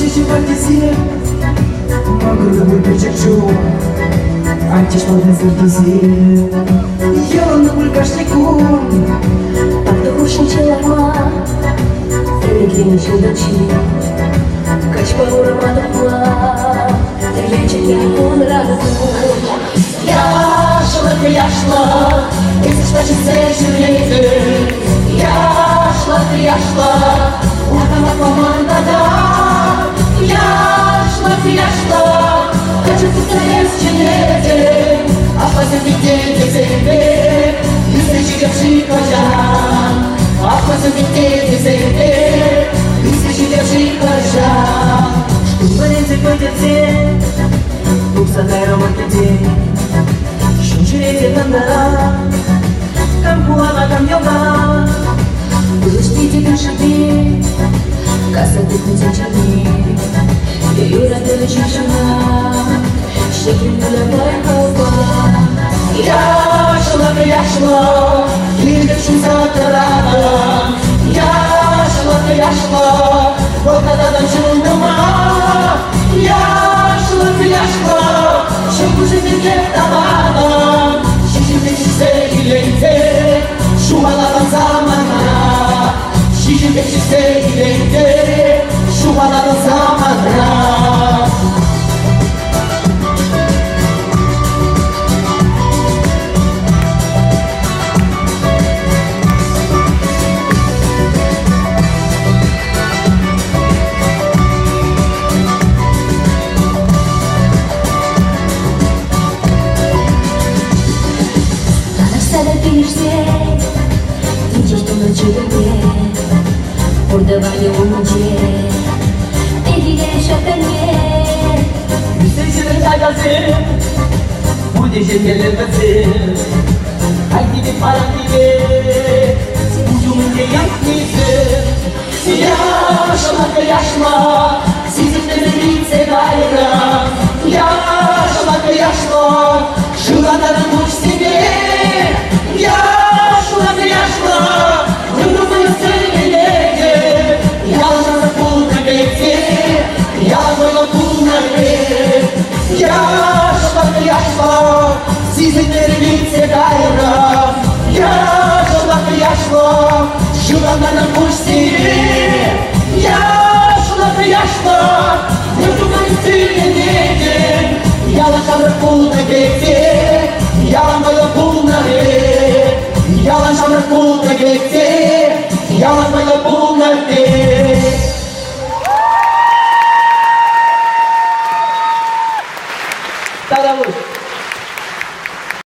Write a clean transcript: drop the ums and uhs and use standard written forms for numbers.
Слышите фантазии, могу любить чуть-чуть. Антиш фантазии, я на бульгашнику. Подушен челама, элегин чудачи. Кач по ураману пла, элечек я радосту. Я шла, если значит сожалею. Я шла, утром команда, да. Я шла, хочу постоять в чинете, а позабить дезерты, не встречи кожа, а позабить дезерты, не встречи кожа. Что варится какой-то день, дух садайра в день. Шунчурете тандара, кампуана камьёва. Пустите наши каса ты кутичани. Юра ты лечишана, шекин наливай колба. Я шла, лишь за тарана. Я шла, вот когда танцую дома. Я шла, чтобы уже не давала. Шумала замана, шиши печи сейленте, шумала замана. Урдавали умче, элиге шапенге. Müstesinin tagası, bu dijitalin batı. Haydi bir paran gibi, ucumda yakmışı. Yaşla, sizinle birlikte bayram. Yaşla, şuradan uç seni. Yaşla, ömrümü söyleyeyim. Yalan bulma bekle, yalan bulma bekle. Yaşla, sizinle birlikte bayram. Yaşla, şuradan uç seni. Yaşla, ömrümü söyleyeyim. Yalan bulma bekle, yalan bulma bekle. Yalan bulma bekle, yalan bulma bekle.